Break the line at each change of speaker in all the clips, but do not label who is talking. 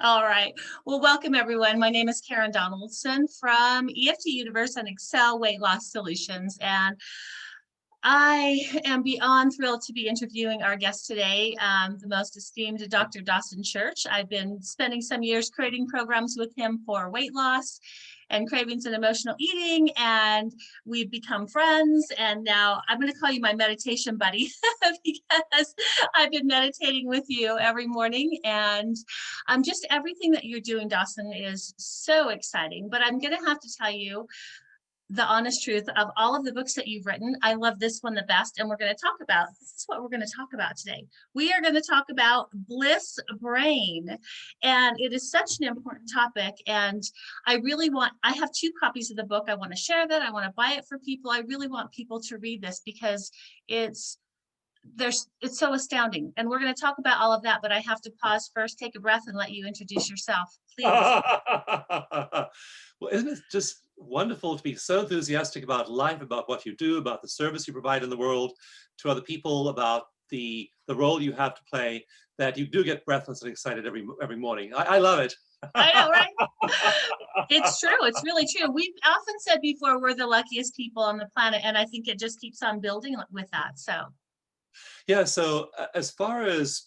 All right. Well, welcome everyone. My name is Karen Donaldson from EFT Universe and Excel Weight Loss Solutions. And I am beyond thrilled to be interviewing our guest today, the most esteemed Dr. Dawson Church. I've been spending some years creating programs with him for weight loss and cravings and emotional eating, and we've become friends. And now I'm going to call you my meditation buddy because I've been meditating with you every morning. And just everything that you're doing, Dawson, is so exciting. But I'm going to have to tell you the honest truth of all of the books that you've written. I love this one the best, and this is what we're going to talk about today. We are going to talk about Bliss Brain, and it is such an important topic, and I have 2 copies of the book. I want to share that. I want to buy it for people. I really want people to read this because it's so astounding, and we're going to talk about all of that, but I have to pause first, take a breath, and let you introduce yourself, please.
Well, isn't it just wonderful to be so enthusiastic about life, about what you do, about the service you provide in the world to other people, about the role you have to play, that you do get breathless and excited every morning. I love it.
I know, right? It's true. It's really true. We've often said before we're the luckiest people on the planet, and I think it just keeps on building with that. So,
Yeah, so as far as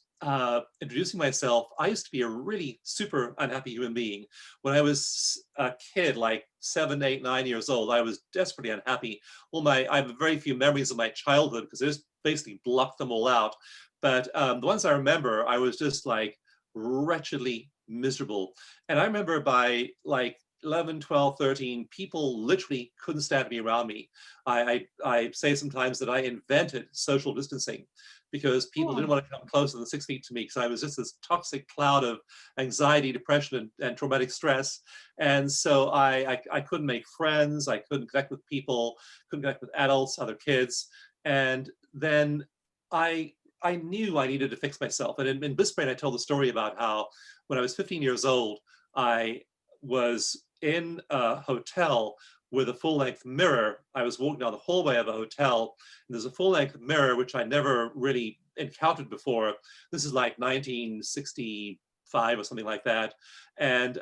introducing myself, I used to be a really super unhappy human being. When I was a kid, like 7, 8, 9 years old, I was desperately unhappy. I have very few memories of my childhood because I just basically blocked them all out. But the ones I remember, I was just like wretchedly miserable. And I remember by like 11, 12, 13, people literally couldn't stand to be around me. I say sometimes that I invented social distancing because people didn't
oh,
want to come closer than 6 feet to me because I was just this toxic cloud of anxiety, depression, and traumatic stress. And so I couldn't make friends. I couldn't connect with people, couldn't connect with adults, other kids. And then I knew I needed to fix myself. And in Bliss Brain, I told the story about how when I was 15 years old, I was in a hotel with a full-length mirror. I was walking down the hallway of a hotel, and there's a full-length mirror, which I never really encountered before. This is like 1965 or something like that. And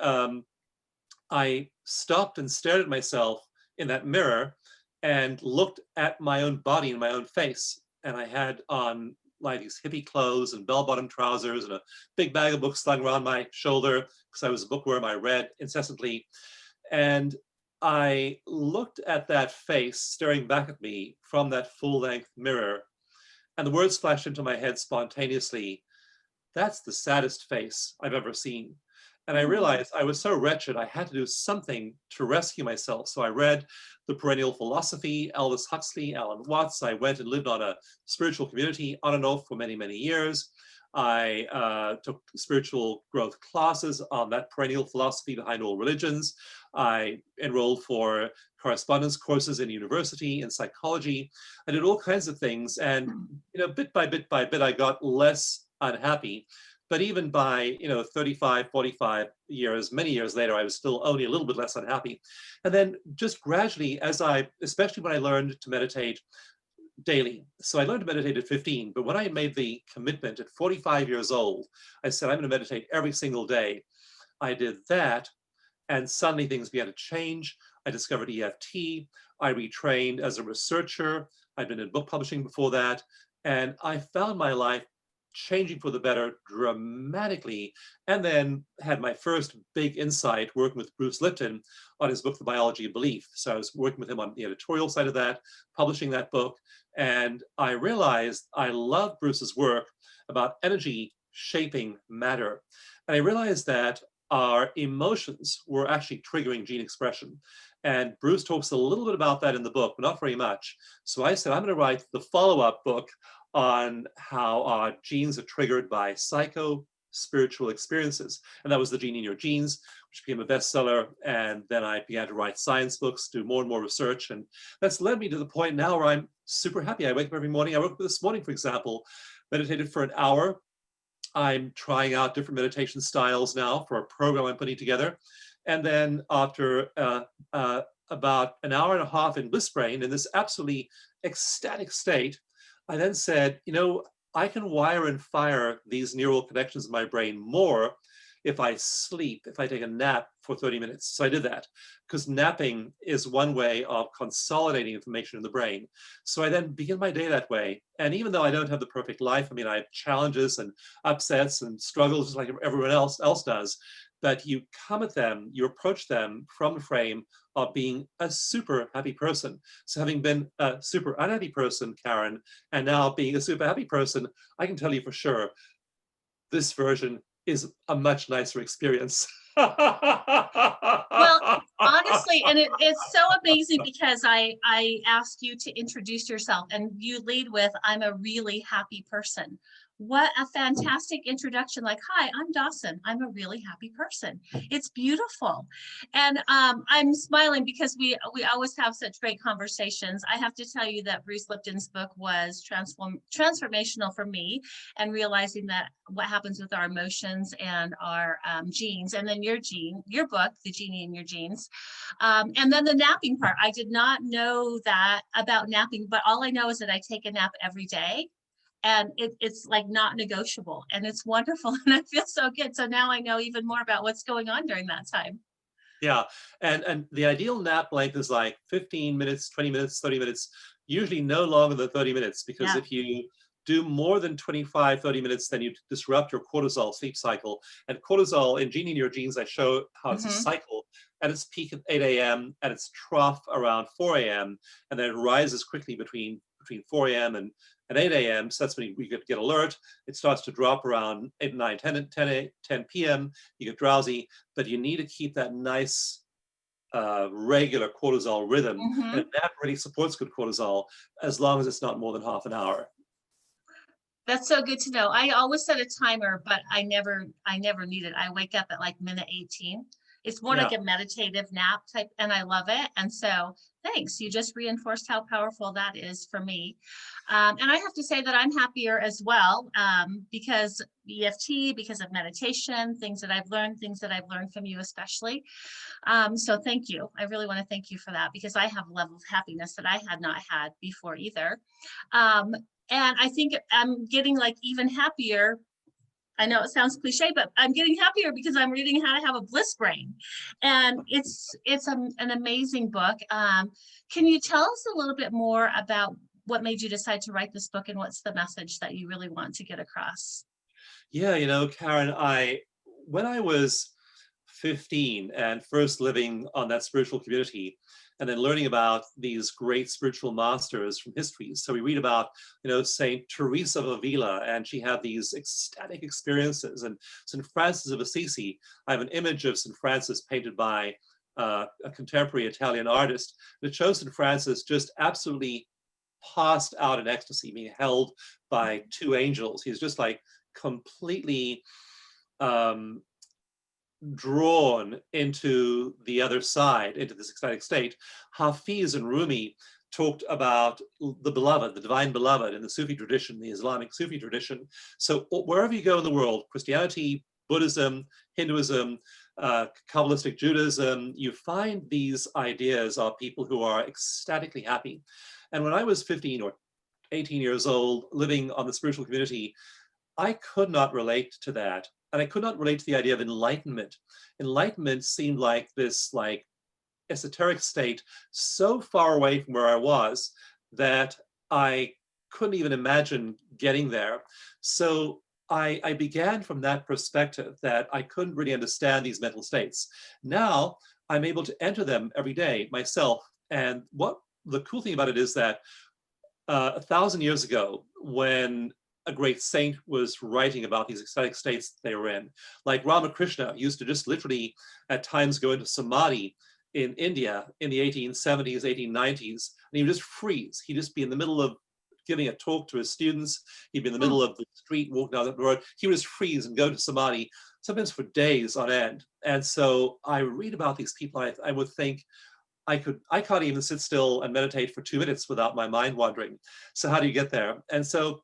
I stopped and stared at myself in that mirror and looked at my own body and my own face. And I had on like these hippie clothes and bell-bottom trousers and a big bag of books slung around my shoulder because I was a bookworm. I read incessantly. And I looked at that face staring back at me from that full-length mirror, and the words flashed into my head spontaneously, "That's the saddest face I've ever seen." And I
oh,
realized I was so wretched, I had to do something to rescue myself. So I read The Perennial Philosophy, Aldous Huxley, Alan Watts. I went and lived on a spiritual community on and off for many, many years. I took spiritual growth classes on that perennial philosophy behind all religions. I enrolled for correspondence courses in university in psychology. I did all kinds of things. And, bit by bit by bit, I got less unhappy. But even by, 35, 45 years, many years later, I was still only a little bit less unhappy. And then just gradually, especially when I learned to meditate daily. So I learned to meditate at 15, but when I made the commitment at 45 years old, I said, I'm going to meditate every single day. I did that, and suddenly things began to change. I discovered EFT. I retrained as a researcher. I'd been in book publishing before that. And I found my life changing for the better dramatically, and then had my first big insight working with Bruce Lipton on his book, The Biology of Belief. So I was working with him on the editorial side of that, publishing that book, and I realized I loved Bruce's work about energy shaping matter. And I realized that our emotions were actually triggering gene expression. And Bruce talks a little bit about that in the book, but not very much. So I said, I'm going to write the follow-up book on how our genes are triggered by psycho-spiritual experiences. And that was The Gene in Your Genes, which became a bestseller. And then I began to write science books, do more and more research. And that's led me to the point now where I'm super happy. I wake up every morning. I woke up this morning, for example, meditated for an hour. I'm trying out different meditation styles now for a program I'm putting together. And then after about an hour and a half in Bliss Brain, in this absolutely ecstatic state, I then said, I can wire and fire these neural connections in my brain more if I sleep, if I take a nap for 30 minutes. So I did that because napping is one way of consolidating information in the brain. So I then begin my day that way. And even though I don't have the perfect life, I mean, I have challenges and upsets and struggles just like everyone else does, but you come at them, you approach them from the frame of being a super happy person. So having been a super unhappy person, Karen, and now being a super happy person, I can tell you for sure, this version is a much nicer experience.
Well, honestly, and it's so amazing because I asked you to introduce yourself and you lead with, I'm a really happy person. What a fantastic introduction. Like, hi, I'm Dawson. I'm a really happy person. It's beautiful. And I'm smiling because we always have such great conversations. I have to tell you that Bruce Lipton's book was transformational for me, and realizing that what happens with our emotions and our genes, and then your book, The Genie in Your Genes. And then the napping part. I did not know that about napping, but all I know is that I take a nap every day. And it's like not negotiable, and it's wonderful, and I feel so good. So now I know even more about what's going on during that time.
Yeah, and the ideal nap length is like 15 minutes, 20 minutes, 30 minutes, usually no longer than 30 minutes, because
Yeah.
if you do more than 25, 30 minutes, then you disrupt your cortisol sleep cycle. And cortisol, in Genie in Your Genes, I show how it's a
Mm-hmm.
cycle at its peak at 8 a.m., at its trough around 4 a.m., and then it rises quickly between 4 a.m. and 8 a.m. So that's when we get alert. It starts to drop around 8, 9, 10 p.m. You get drowsy, but you need to keep that nice regular cortisol rhythm.
Mm-hmm.
And that really supports good cortisol as long as it's not more than half an hour.
That's so good to know. I always set a timer, but I never need it. I wake up at like minute 18. It's more like
Yeah.
a meditative nap type, and I love it. And so thanks. You just reinforced how powerful that is for me. And I have to say that I'm happier as well, because EFT, because of meditation, things that I've learned from you, especially. So thank you. I really want to thank you for that, because I have a level of happiness that I had not had before either. Um, and I think I'm getting like even happier. I know it sounds cliche, but I'm getting happier because I'm reading How to Have a Bliss Brain, and it's an amazing book. Can you tell us a little bit more about what made you decide to write this book, and what's the message that you really want to get across?
Yeah, Karen, when I was 15 and first living on that spiritual community, and then learning about these great spiritual masters from history. So we read about, Saint Teresa of Avila, and she had these ecstatic experiences. And Saint Francis of Assisi, I have an image of Saint Francis painted by a contemporary Italian artist that shows Saint Francis just absolutely passed out in ecstasy, being held by two angels. He's just like completely um, drawn into the other side, into this ecstatic state. Hafiz and Rumi talked about the beloved, the divine beloved in the Sufi tradition, the Islamic Sufi tradition. So wherever you go in the world, Christianity, Buddhism, Hinduism, Kabbalistic Judaism, you find these ideas of people who are ecstatically happy. And when I was 15 or 18 years old, living on the spiritual community, I could not relate to that. And I could not relate to the idea of enlightenment. Enlightenment seemed like this esoteric state so far away from where I was that I couldn't even imagine getting there. So I began from that perspective, that I couldn't really understand these mental states. Now I'm able to enter them every day myself. And what the cool thing about it is that 1,000 years ago, when a great saint was writing about these ecstatic states they were in, like Ramakrishna used to just literally at times go into samadhi in India in the 1870s, 1890s, and he would just freeze. He'd just be in the middle of giving a talk to his students. He'd be in the middle of the street, walking down the road. He would just freeze and go to samadhi, sometimes for days on end. And so I read about these people, I would think, I can't even sit still and meditate for 2 minutes without my mind wandering. So how do you get there? And so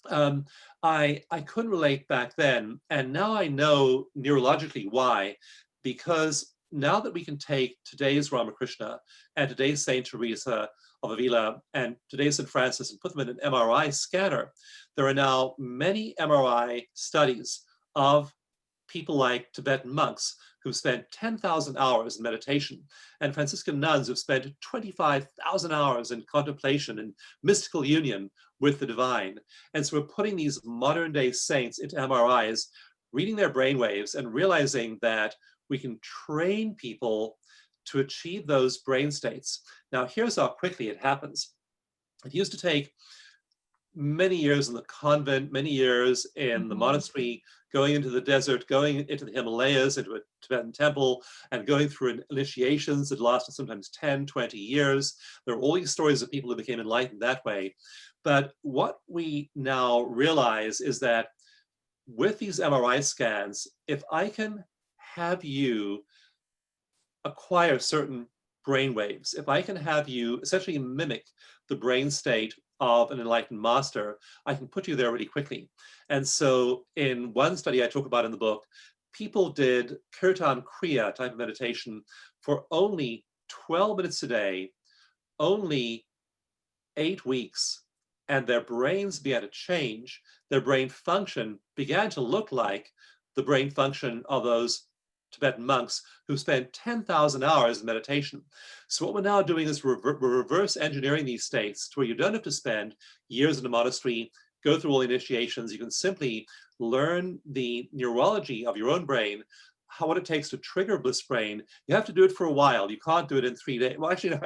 I couldn't relate back then, and now I know neurologically why, because now that we can take today's Ramakrishna and today's Saint Teresa of Avila and today's Saint Francis and put them in an MRI scanner, there are now many MRI studies of people like Tibetan monks who've spent 10,000 hours in meditation, and Franciscan nuns who've spent 25,000 hours in contemplation and mystical union with the divine. And so we're putting these modern day saints into MRIs, reading their brainwaves and realizing that we can train people to achieve those brain states. Now, here's how quickly it happens. It used to take many years in the convent, many years in the monastery, going into the desert, going into the Himalayas, into a Tibetan temple, and going through initiations that lasted sometimes 10, 20 years. There are all these stories of people who became enlightened that way. But what we now realize is that with these MRI scans, if I can have you acquire certain brain waves, if I can have you essentially mimic the brain state of an enlightened master, I can put you there really quickly. And so in one study I talk about in the book, people did Kirtan Kriya type of meditation for only 12 minutes a day, only 8 weeks, and their brains began to change. Their brain function began to look like the brain function of those Tibetan monks who spent 10,000 hours in meditation. So what we're now doing is we're reverse engineering these states to where you don't have to spend years in a monastery, go through all the initiations. You can simply learn the neurology of your own brain, what it takes to trigger Bliss Brain. You have to do it for a while. You can't do it in 3 days. Well, actually,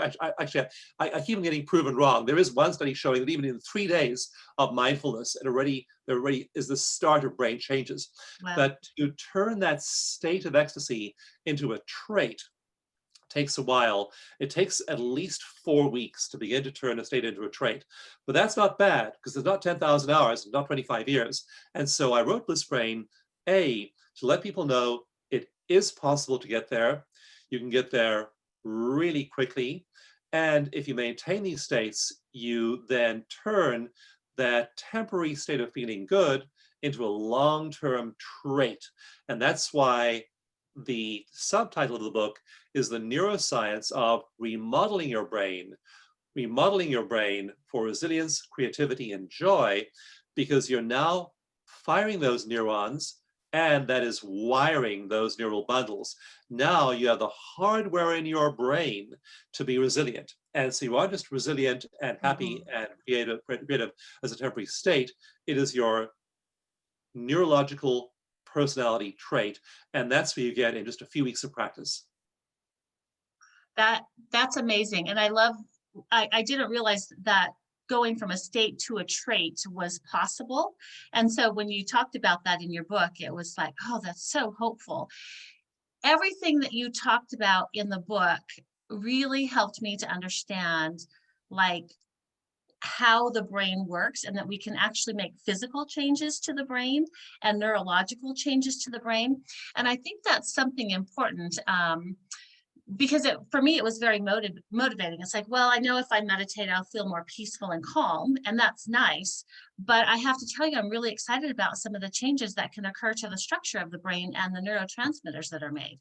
I keep getting proven wrong. There is one study showing that even in 3 days of mindfulness, there already is the start of brain changes.
Wow.
But to turn that state of ecstasy into a trait takes a while. It takes at least 4 weeks to begin to turn a state into a trait. But that's not bad, because there's not 10,000 hours, not 25 years. And so I wrote Bliss Brain, to let people know it is possible to get there. You can get there really quickly. And if you maintain these states, you then turn that temporary state of feeling good into a long-term trait. And that's why the subtitle of the book is The Neuroscience of Remodeling Your Brain for resilience, creativity, and joy, because you're now firing those neurons, and that is wiring those neural bundles. Now you have the hardware in your brain to be resilient. And so you aren't just resilient and happy and creative as a temporary state. It is your neurological personality trait. And that's what you get in just a few weeks of practice.
That's amazing. And I didn't realize that going from a state to a trait was possible. And so when you talked about that in your book, it was like, oh, that's so hopeful. Everything that you talked about in the book really helped me to understand like how the brain works, and that we can actually make physical changes to the brain and neurological changes to the brain. And I think that's something important. Because for me, it was very motivating. It's like, well, I know if I meditate, I'll feel more peaceful and calm, and that's nice. But I have to tell you, I'm really excited about some of the changes that can occur to the structure of the brain and the neurotransmitters that are made.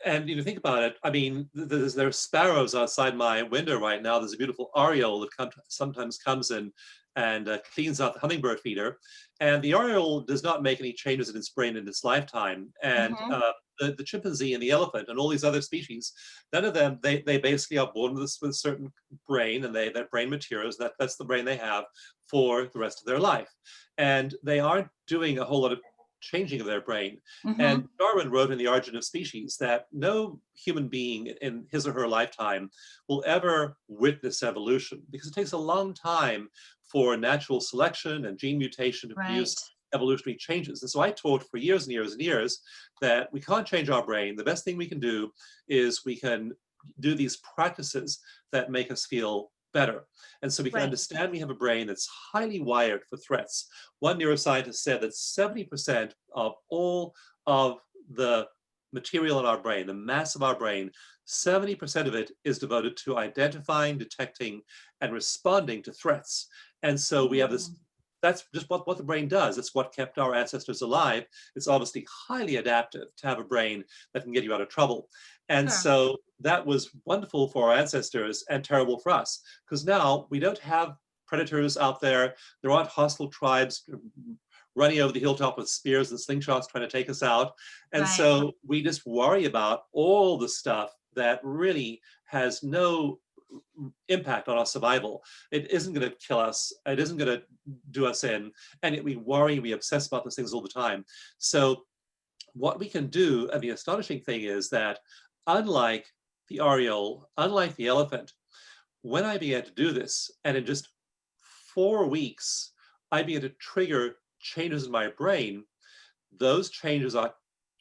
And you think about it, I mean, there are sparrows outside my window right now. There's a beautiful oriole that sometimes comes in and cleans out the hummingbird feeder. And the oriole does not make any changes in its brain in its lifetime. And the chimpanzee and the elephant and all these other species, none of them, they basically are born with a certain brain, and that brain matures, that's the brain they have for the rest of their life. And they aren't doing a whole lot of changing of their brain. And Darwin wrote in The Origin of Species that no human being in his or her lifetime will ever witness evolution, because it takes a long time for natural selection and gene mutation to produce evolutionary changes. And so I taught for years and years and years that we can't change our brain. The best thing we can do is we can do these practices that make us feel better. And so we can understand we have a brain that's highly wired for threats. One neuroscientist said that 70% of all of the material in our brain, the mass of our brain, 70% of it is devoted to identifying, detecting, and responding to threats. And so we have this, that's just what the brain does. It's what kept our ancestors alive. It's obviously highly adaptive to have a brain that can get you out of trouble. And so that was wonderful for our ancestors and terrible for us, because now we don't have predators out there. There aren't hostile tribes running over the hilltop with spears and slingshots trying to take us out. And
Right.
so we just worry about all the stuff that really has no impact on our survival. It isn't going to kill us. It isn't going to do us in. And yet we worry, we obsess about those things all the time. So what we can do, and the astonishing thing is that unlike the oriole, unlike the elephant, when I began to do this, and in just 4 weeks, I began to trigger changes in my brain, those changes are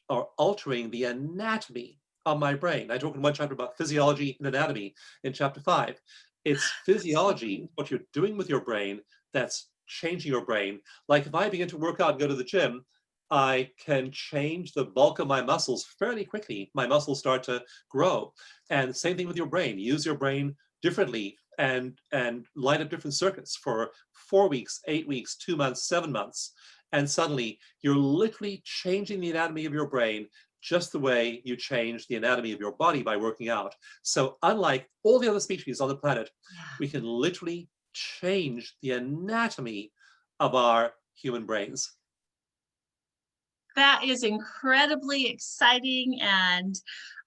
altering the anatomy of my brain. I talk in one chapter about physiology and anatomy in chapter 5. It's physiology, what you're doing with your brain, that's changing your brain. Like if I begin to work out and go to the gym, I can change the bulk of my muscles fairly quickly. My muscles start to grow. And same thing with your brain. Use your brain differently and light up different circuits for 4 weeks, 8 weeks, 2 months, 7 months. And suddenly you're literally changing the anatomy of your brain just the way you change the anatomy of your body by working out. So unlike all the other species on the planet, we can literally change the anatomy of our human brains.
That is incredibly exciting, and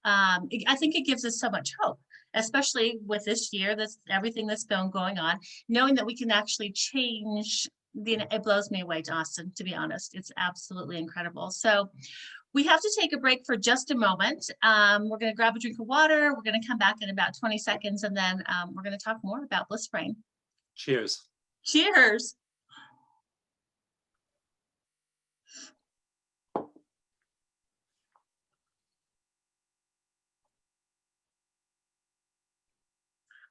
I think it gives us so much hope, especially with this year, that's everything that's been going on, knowing that we can actually change it blows me away, Dawson, to be honest. It's absolutely incredible. So we have to take a break for just a moment. We're going to grab a drink of water. We're going to come back in about 20 seconds, and then we're going to talk more about Bliss Brain.
Cheers.
Cheers.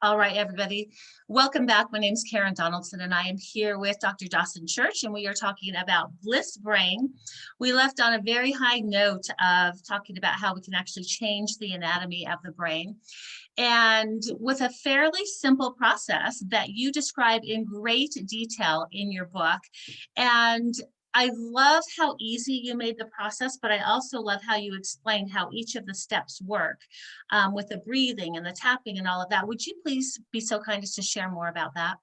All right, everybody. Welcome back. My name is Karen Donaldson, and I am here with Dr. Dawson Church, and we are talking about Bliss Brain. We left on a very high note of talking about how we can actually change the anatomy of the brain. And with a fairly simple process that you describe in great detail in your book. And I love how easy you made the process, but I also love how you explained how each of the steps work with the breathing and the tapping and all of that. Would you please be so kind as to share more about that?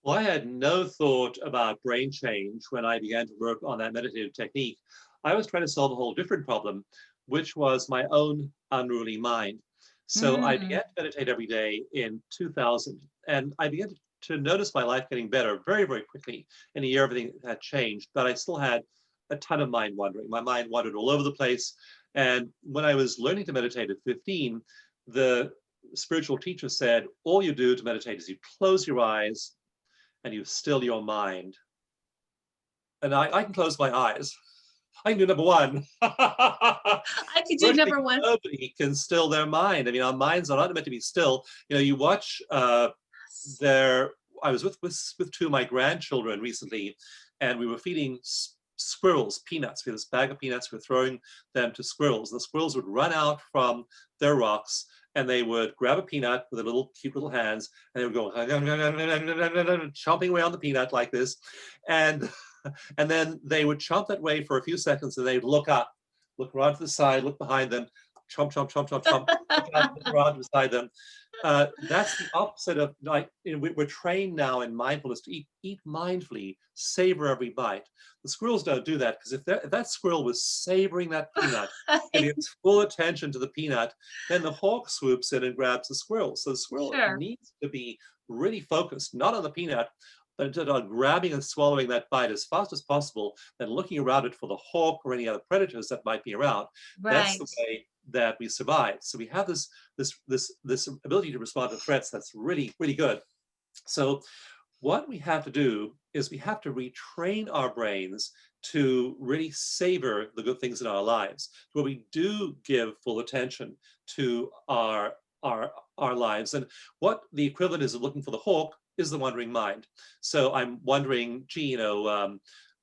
Well, I had no thought about brain change when I began to work on that meditative technique. I was trying to solve a whole different problem, which was my own unruly mind. So I began to meditate every day in 2000, and I began to notice my life getting better very, very quickly. In a year, everything had changed, but I still had a ton of mind wandering. My mind wandered all over the place. And when I was learning to meditate at 15, the spiritual teacher said, all you do to meditate is you close your eyes and you still your mind. And I can close my eyes. I can do number one.
I could do number one.
Nobody can still their mind. I mean, our minds are not meant to be still. You know, you watch I was with two of my grandchildren recently, and we were feeding squirrels peanuts. We had this bag of peanuts. We were throwing them to squirrels. The squirrels would run out from their rocks, and they would grab a peanut with their little cute little hands, and they would go chomping away on the peanut like this, and then they would chomp that way for a few seconds, and they'd look up, look around to the side, look behind them, chomp, chomp, chomp, chomp, chomp, look around beside them. That's the opposite of, like, we're trained now in mindfulness to eat mindfully, savor every bite. The squirrels don't do that, because if that squirrel was savoring that peanut, giving its full attention to the peanut, then the hawk swoops in and grabs the squirrel. So the squirrel needs to be really focused, not on the peanut, but on grabbing and swallowing that bite as fast as possible, then looking around it for the hawk or any other predators that might be around. Right. That's the way that we survive. So we have this ability to respond to threats that's really, really good. So what we have to do is we have to retrain our brains to really savor the good things in our lives, where we do give full attention to our lives. And what the equivalent is of looking for the hawk is the wandering mind. So I'm wondering, gee,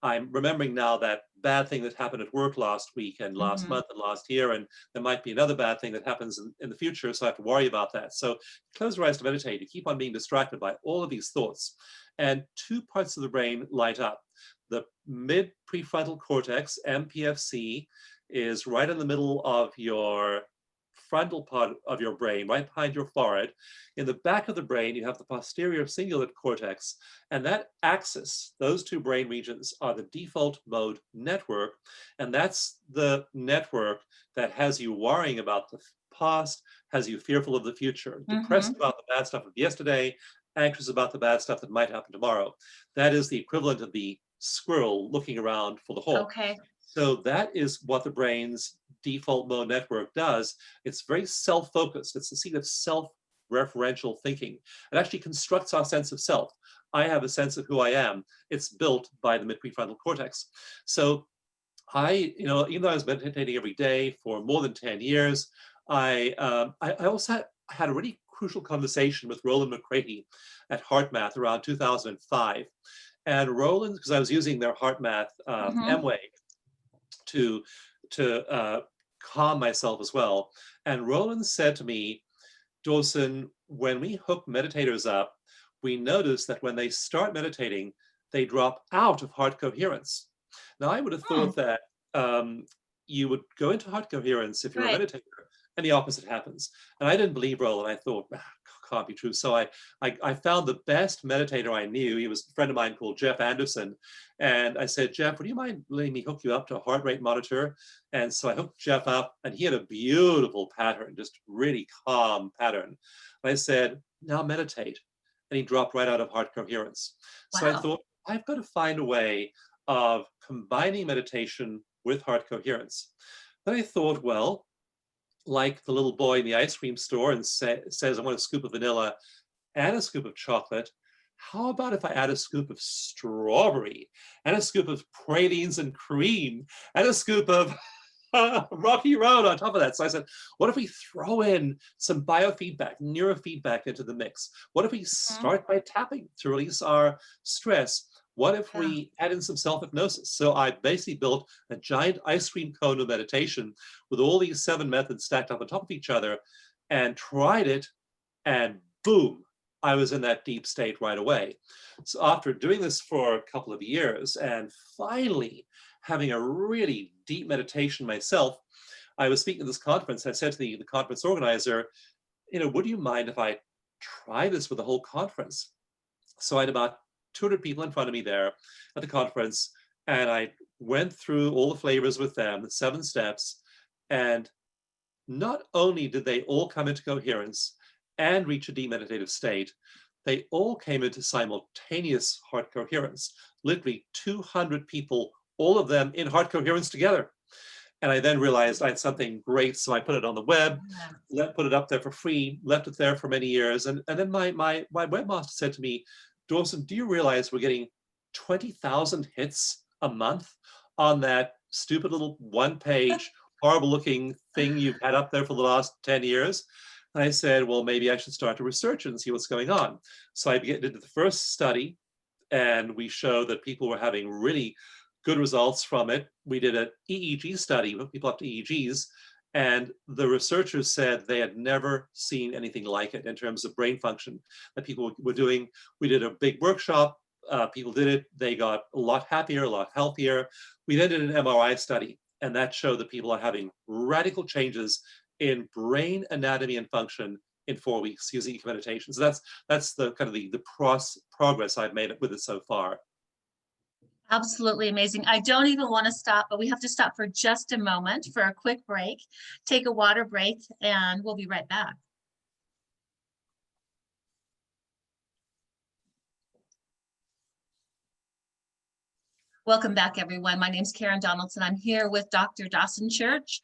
I'm remembering now that bad thing that happened at work last week and last month and last year, and there might be another bad thing that happens in the future, so I have to worry about that. So close your eyes to meditate. You keep on being distracted by all of these thoughts, and two parts of the brain light up. The mid-prefrontal cortex, MPFC, is right in the middle of your frontal part of your brain, right behind your forehead. In the back of the brain, you have the posterior cingulate cortex, and that axis, those two brain regions, are the default mode network, and that's the network that has you worrying about the past, has you fearful of the future, depressed about the bad stuff of yesterday, anxious about the bad stuff that might happen tomorrow. That is the equivalent of the squirrel looking around for the hawk.
Okay.
So that is what the brain's default mode network does. It's very self-focused. It's the seat of self-referential thinking. It actually constructs our sense of self. I have a sense of who I am. It's built by the mid-prefrontal cortex. So even though I was meditating every day for more than 10 years, I also had a really crucial conversation with Roland McCraty at HeartMath around 2005. And Roland, because I was using their HeartMath M-Way to calm myself as well. And Roland said to me, Dawson, when we hook meditators up, we notice that when they start meditating, they drop out of heart coherence. Now, I would have thought that you would go into heart coherence if you're a meditator, and the opposite happens. And I didn't believe Roland. I thought, can't be true. So I found the best meditator I knew. He was a friend of mine called Jeff Anderson. And I said, Jeff, would you mind letting me hook you up to a heart rate monitor? And so I hooked Jeff up, and he had a beautiful pattern, just really calm pattern. And I said, now meditate. And he dropped right out of heart coherence. Wow. So I thought, I've got to find a way of combining meditation with heart coherence. Then I thought, well, like the little boy in the ice cream store and says, I want a scoop of vanilla and a scoop of chocolate. How about if I add a scoop of strawberry and a scoop of pralines and cream and a scoop of Rocky Road on top of that? So I said, what if we throw in some biofeedback, neurofeedback into the mix? What if we start by tapping to release our stress? What if we add in some self-hypnosis? So I basically built a giant ice cream cone of meditation with all these 7 methods stacked up on top of each other and tried it, and boom, I was in that deep state right away. So after doing this for a couple of years and finally having a really deep meditation myself, I was speaking at this conference. I said to the conference organizer, would you mind if I try this with the whole conference? So I had about 200 people in front of me there at the conference, and I went through all the flavors with them, the 7 steps, and not only did they all come into coherence and reach a deep meditative state, they all came into simultaneous heart coherence, literally 200 people, all of them in heart coherence together. And I then realized I had something great, so I put it on the web, put it up there for free, left it there for many years, and then my webmaster said to me, Dawson, do you realize we're getting 20,000 hits a month on that stupid little 1-page, horrible-looking thing you've had up there for the last 10 years? And I said, well, maybe I should start to research it and see what's going on. So I did the first study, and we showed that people were having really good results from it. We did an EEG study with people up to EEGs, and the researchers said they had never seen anything like it in terms of brain function that people were doing. We did a big workshop. People did it. They got a lot happier, a lot healthier. We then did an MRI study, and that showed that people are having radical changes in brain anatomy and function in 4 weeks using meditation. So that's the kind of the progress I've made with it so far.
Absolutely amazing. I don't even want to stop, but we have to stop for just a moment for a quick break, take a water break, and we'll be right back. Welcome back, everyone. My name is Karen Donaldson. I'm here with Dr. Dawson Church.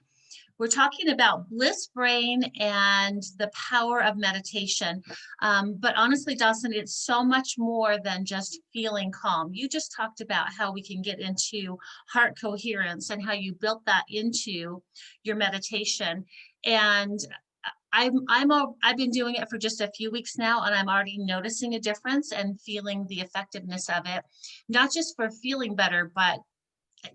We're talking about Bliss Brain and the power of meditation. But honestly, Dawson, it's so much more than just feeling calm. You just talked about how we can get into heart coherence and how you built that into your meditation. And I've been doing it for just a few weeks now, and I'm already noticing a difference and feeling the effectiveness of it, not just for feeling better, but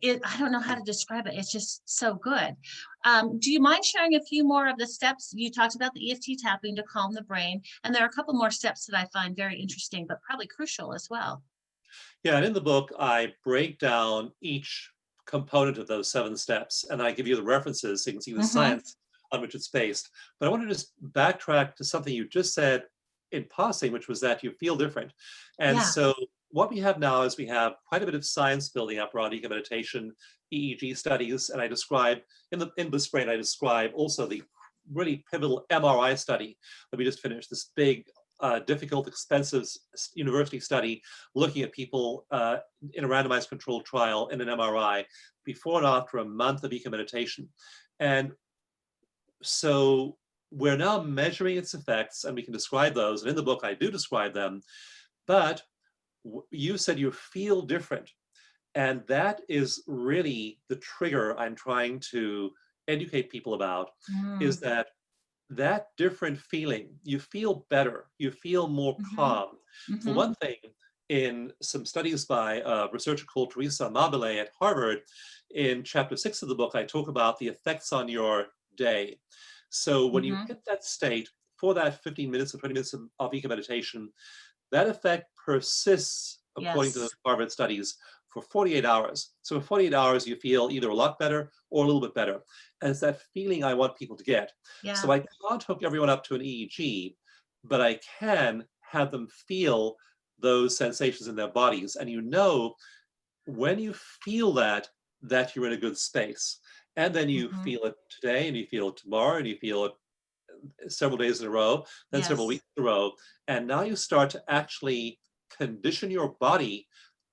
I don't know how to describe it. It's just so good. Do you mind sharing a few more of the steps? You talked about the EFT tapping to calm the brain, and there are a couple more steps that I find very interesting, but probably crucial as well.
Yeah, and in the book, I break down each component of those 7 steps, and I give you the references so you can see the science on which it's based. But I want to just backtrack to something you just said in passing, which was that you feel different. And
Yeah.
so what we have now is we have quite a bit of science building up around eco meditation, EEG studies, and I describe in Bliss Brain, I describe also the really pivotal MRI study that we just finished, this big, difficult, expensive university study looking at people in a randomized controlled trial in an MRI before and after a month of eco meditation. And so we're now measuring its effects, and we can describe those. And in the book, I do describe them. But you said you feel different. And that is really the trigger I'm trying to educate people about, is that different feeling, you feel better, you feel more calm. For one thing, in some studies by a researcher called Teresa Mabile at Harvard, in chapter 6 of the book, I talk about the effects on your day. So when you hit that state for that 15 minutes or 20 minutes of eco meditation, that effect persists, according to the Harvard studies, for 48 hours. So for 48 hours, you feel either a lot better or a little bit better. And it's that feeling I want people to get.
Yeah.
So I can't hook everyone up to an EEG, but I can have them feel those sensations in their bodies. And you know, when you feel that you're in a good space. And then you feel it today, and you feel it tomorrow, and you feel it several days in a row, then several weeks in a row. And now you start to actually condition your body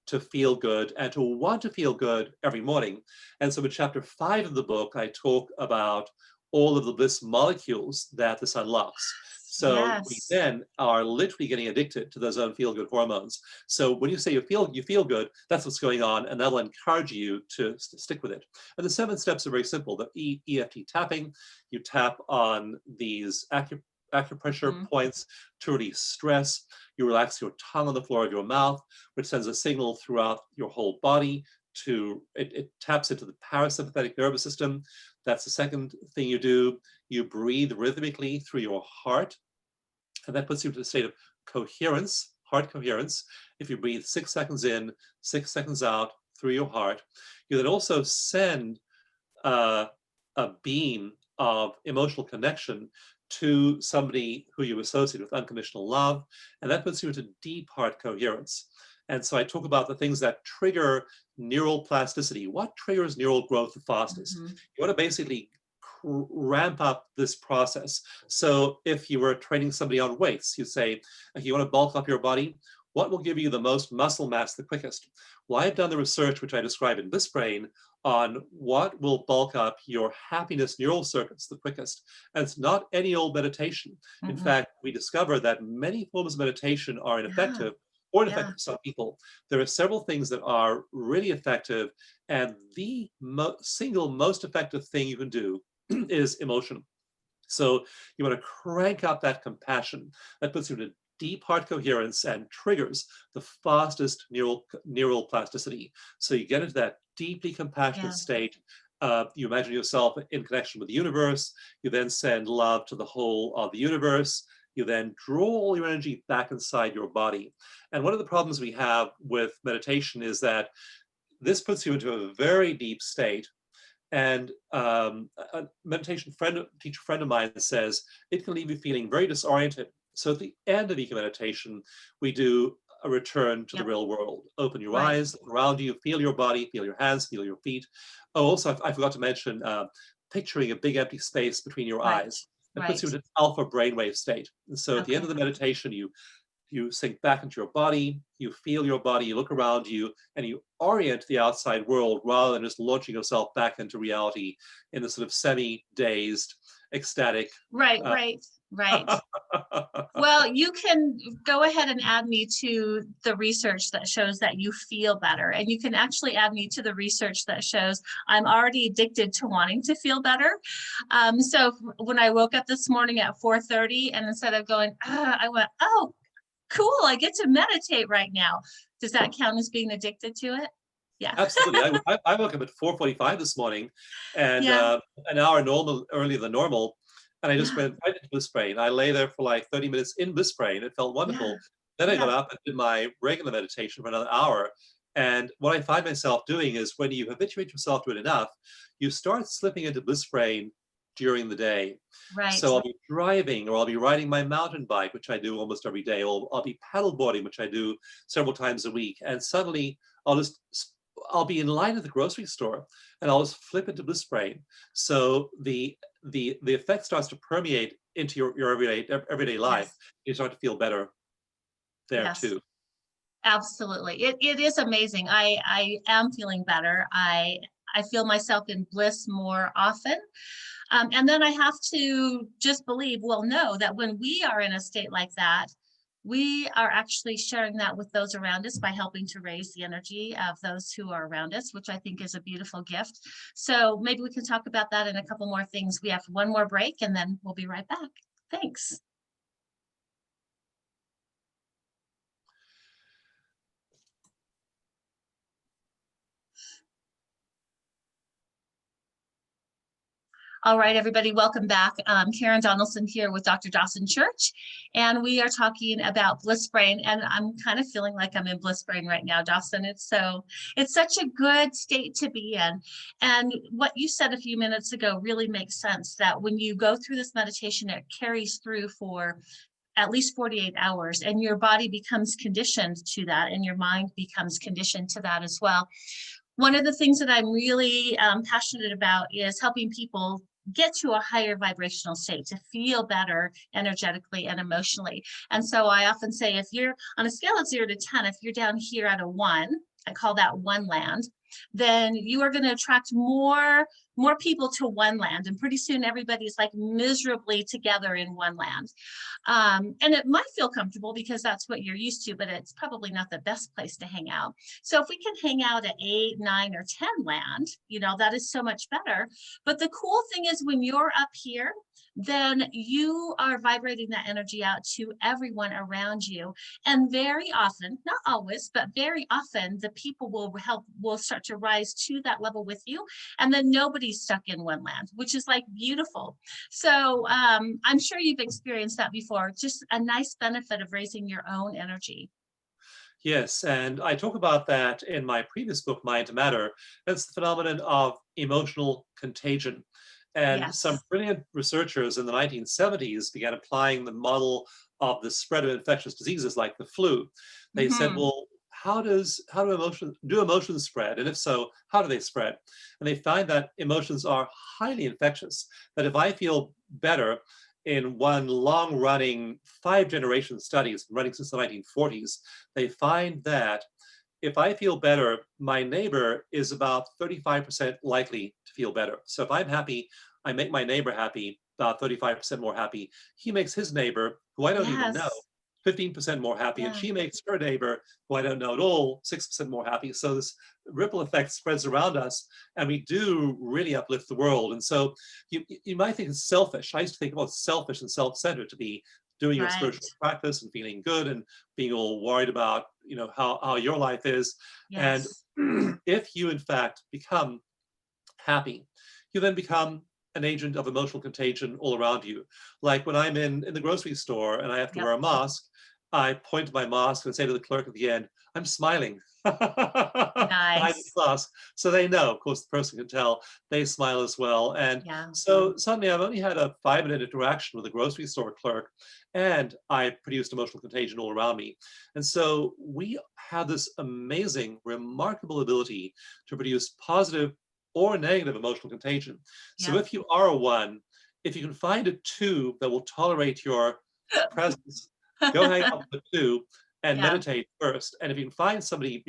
to feel good and to want to feel good every morning. And so in chapter 5 of the book, I talk about all of the bliss molecules that this unlocks. So we then are literally getting addicted to those own feel-good hormones. So when you say you feel good, that's what's going on, and that'll encourage you to stick with it. And the 7 steps are very simple. The EFT tapping, you tap on these acupressure points to release stress. You relax your tongue on the floor of your mouth, which sends a signal throughout your whole body to, it taps into the parasympathetic nervous system. That's the second thing you do. You breathe rhythmically through your heart, and that puts you into a state of coherence, heart coherence. If you breathe 6 seconds in, 6 seconds out through your heart, you then also send a beam of emotional connection to somebody who you associate with unconditional love, and that puts you into deep heart coherence. And so I talk about the things that trigger neural plasticity. What triggers neural growth the fastest? You want to basically ramp up this process. So if you were training somebody on weights, you say, if you want to bulk up your body, what will give you the most muscle mass the quickest? Well, I've done the research, which I describe in Bliss Brain, on what will bulk up your happiness neural circuits the quickest. And it's not any old meditation. In fact, we discovered that many forms of meditation are ineffective or ineffective for some people. There are several things that are really effective, and the single most effective thing you can do is emotion. So you want to crank up that compassion. That puts you into deep heart coherence and triggers the fastest neural plasticity. So you get into that deeply compassionate state. You imagine yourself in connection with the universe. You then send love to the whole of the universe. You then draw all your energy back inside your body. And one of the problems we have with meditation is that this puts you into a very deep state. And a meditation teacher friend of mine says it can leave you feeling very disoriented. So at the end of eco meditation, we do a return to the real world. Open your eyes, look around you, feel your body, feel your hands, feel your feet. Oh, also, I forgot to mention picturing a big empty space between your eyes. That puts you in an alpha brainwave state. And so at the end of the meditation, you sink back into your body, you feel your body, you look around you, and you orient the outside world rather than just launching yourself back into reality in the sort of semi-dazed, ecstatic.
Right. Well, you can go ahead and add me to the research that shows that you feel better. And you can actually add me to the research that shows I'm already addicted to wanting to feel better. So when I woke up this morning at 4:30, and instead of going, I went, oh, cool, I get to meditate right now. Does that count as being addicted to it? Yeah.
Absolutely. I woke up at 4:45 this morning, and an hour earlier than normal. And I just went right into Bliss Brain. I lay there for like 30 minutes in Bliss Brain. It felt wonderful. Then I got up and did my regular meditation for another hour. And what I find myself doing is when you habituate yourself to it enough, you start slipping into Bliss Brain during the day.
Right.
So I'll be driving, or I'll be riding my mountain bike, which I do almost every day, or I'll be paddleboarding, which I do several times a week. And suddenly I'll be in line at the grocery store and I'll just flip into Bliss Brain. So the effect starts to permeate into your everyday life.
Yes.
You start to feel better there
Yes.
too.
Absolutely. It is amazing. I am feeling better. I feel myself in bliss more often. And then I have to just believe, well, know that when we are in a state like that, we are actually sharing that with those around us by helping to raise the energy of those who are around us, which I think is a beautiful gift. So maybe we can talk about that in a couple more things. We have one more break and then we'll be right back. Thanks. All right, everybody, welcome back. Karen Donaldson here with Dr. Dawson Church, and we are talking about Bliss Brain, and I'm kind of feeling like I'm in Bliss Brain right now, Dawson. It's such a good state to be in. And what you said a few minutes ago really makes sense, that when you go through this meditation, it carries through for at least 48 hours, and your body becomes conditioned to that, and your mind becomes conditioned to that as well. One of the things that I'm really passionate about is helping people get to a higher vibrational state, to feel better energetically and emotionally. And so I often say, if you're on a scale of 0 to 10, if you're down here at a 1, I call that one land, then you are going to attract more people to one land. And pretty soon everybody's like miserably together in one land. And it might feel comfortable because that's what you're used to, but it's probably not the best place to hang out. So if we can hang out at 8, 9, or 10 land, that is so much better. But the cool thing is, when you're up here, then you are vibrating that energy out to everyone around you. And very often, not always, but very often, the people will start to rise to that level with you. And then nobody's stuck in one land, which is like beautiful. So I'm sure you've experienced that before. Just a nice benefit of raising your own energy.
Yes, and I talk about that in my previous book, Mind to Matter. That's the phenomenon of emotional contagion. And some
Yes.
brilliant researchers in the 1970s began applying the model of the spread of infectious diseases like the flu. They said,
Mm-hmm.
well, how do emotions spread? And if so, how do they spread? And they find that emotions are highly infectious, that if I feel better, in one long-running 5-generation studies running since the 1940s, they find that if I feel better, my neighbor is about 35% likely to feel better. So if I'm happy, I make my neighbor happy, about 35% more happy. He makes his neighbor, who I don't even know,
Yes.
15% more happy, and
Yeah.
she makes her neighbor, who I don't know at all, 6% more happy. So this ripple effect spreads around us, and we do really uplift the world. And so you might think it's selfish. I used to think, well, it's selfish and self-centered to be doing your
Right.
spiritual practice and feeling good and being all worried about, how your life is. And
Yes.
if you in fact become happy, you then become an agent of emotional contagion all around you. Like when I'm in the grocery store and I have to
Yep.
wear a mask, I point to my mask and say to the clerk at the end, I'm smiling behind the
Nice.
mask. So they know, of course, the person can tell, they smile as well. And
Yeah.
so suddenly I've only had a 5-minute interaction with a grocery store clerk, and I produced emotional contagion all around me. And so we have this amazing, remarkable ability to produce positive or negative emotional contagion. So
Yep.
if you are a 1, if you can find a 2 that will tolerate your presence, go hang out with the 2 and
Yeah.
meditate first. And if you can find somebody,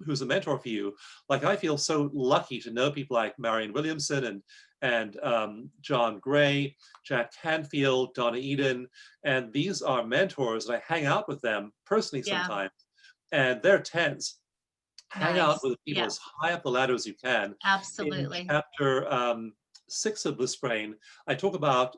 who's a mentor for you, like I feel so lucky to know people like Marion Williamson and John Gray, Jack Canfield, Donna Eden, and these are mentors, and I hang out with them personally
Yeah.
sometimes, and they're 10s. Hang out
Nice.
with people
Yeah.
as high up the ladder as you can. In
Absolutely.
chapter 6 of Bliss Brain, I talk about,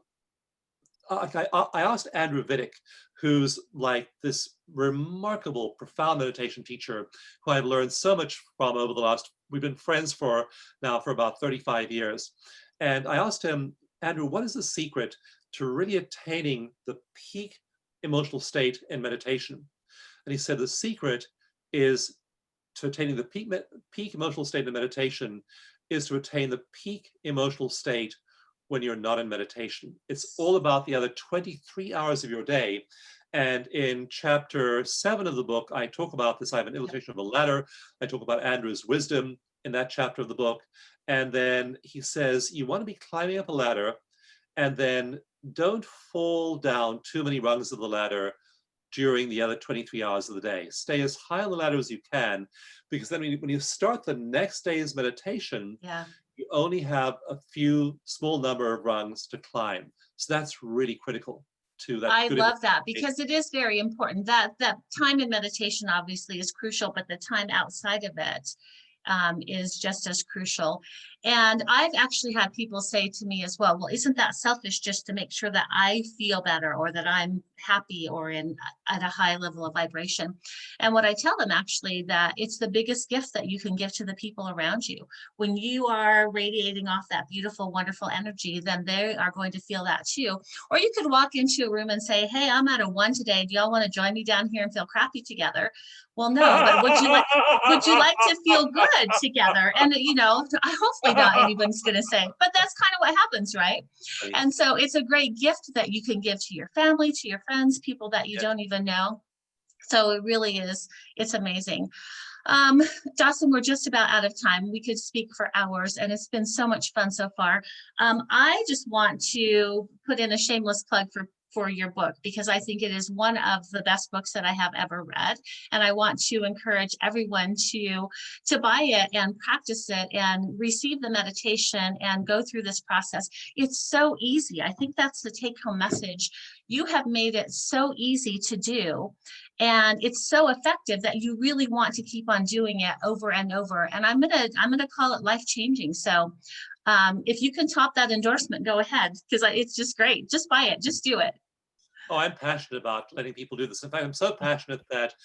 I asked Andrew Viddick, who's like this remarkable, profound meditation teacher who I've learned so much from over the last, we've been friends for about 35 years. And I asked him, Andrew, what is the secret to really attaining the peak emotional state in meditation? And he said, the secret is to attaining the peak emotional state in meditation is to attain the peak emotional state when you're not in meditation. It's all about the other 23 hours of your day. And in chapter 7 of the book, I talk about this. I have an illustration of a ladder. I talk about Andrew's wisdom in that chapter of the book. And then he says, you want to be climbing up a ladder, and then don't fall down too many rungs of the ladder during the other 23 hours of the day. Stay as high on the ladder as you can, because then when you start the next day's meditation, you only have a few small number of rungs to climb. So that's really critical to that.
I love that, because it is very important. That time in meditation obviously is crucial, but the time outside of it is just as crucial. And I've actually had people say to me as well, isn't that selfish just to make sure that I feel better, or that I'm happy, or at a high level of vibration? And what I tell them actually, that it's the biggest gift that you can give to the people around you. When you are radiating off that beautiful, wonderful energy, then they are going to feel that too. Or you could walk into a room and say, hey, I'm at a 1 today. Do y'all want to join me down here and feel crappy together? Well, no, but would you like to feel good together? And hopefully not anyone's going to say, but that's kind of what happens, right? And so it's a great gift that you can give to your family, to your friends, people that you don't even know. So it really is, it's amazing. Dawson, we're just about out of time. We could speak for hours, and it's been so much fun so far. I just want to put in a shameless plug for your book, because I think it is one of the best books that I have ever read. And I want to encourage everyone to buy it and practice it and receive the meditation and go through this process. It's so easy. I think that's the take-home message. You have made it so easy to do, and it's so effective that you really want to keep on doing it over and over. And I'm gonna call it life-changing. So if you can top that endorsement, go ahead, because it's just great. Just buy it, just do it.
Oh, I'm passionate about letting people do this. In fact, I'm so passionate that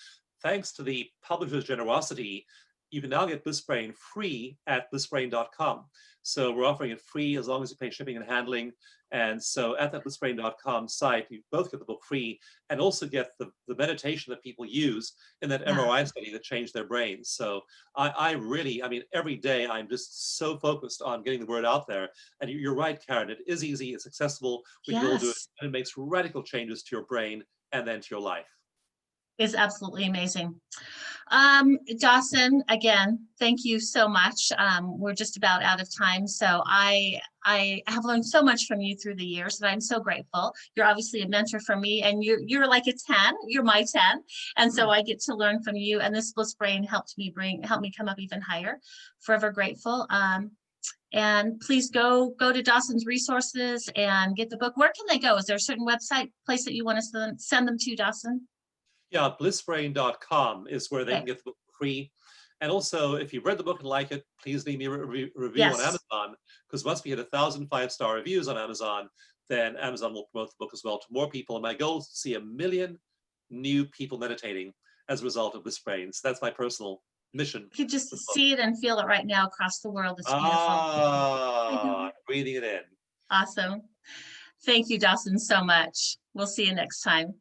thanks to the publisher's generosity, you can now get Bliss Brain free at blissbrain.com. So we're offering it free as long as you pay shipping and handling. And so at that blissbrain.com site, you both get the book free and also get the meditation that people use in that MRI study that changed their brains. So I mean, every day I'm just so focused on getting the word out there. And you're right, Karen, it is easy, it's accessible, we can all do it, and it makes radical changes to your brain and then to your life.
Is absolutely amazing. Dawson, again, thank you so much. We're just about out of time. So I have learned so much from you through the years, and I'm so grateful. You're obviously a mentor for me, and you're like a 10, you're my 10. And so I get to learn from you, and this Bliss Brain helped me come up even higher. Forever grateful. And please go to Dawson's resources and get the book. Where can they go? Is there a certain website place that you want to send them to, Dawson?
Yeah, blissbrain.com is where they can get the book free. And also, if you've read the book and like it, please leave me a review on Amazon, because once we hit 1,000 5-star reviews on Amazon, then Amazon will promote the book as well to more people. And my goal is to see 1 million new people meditating as a result of Bliss Brain. So that's my personal mission.
You can just see it and feel it right now across the world. It's beautiful.
I'm breathing it in.
Awesome. Thank you, Dawson, so much. We'll see you next time.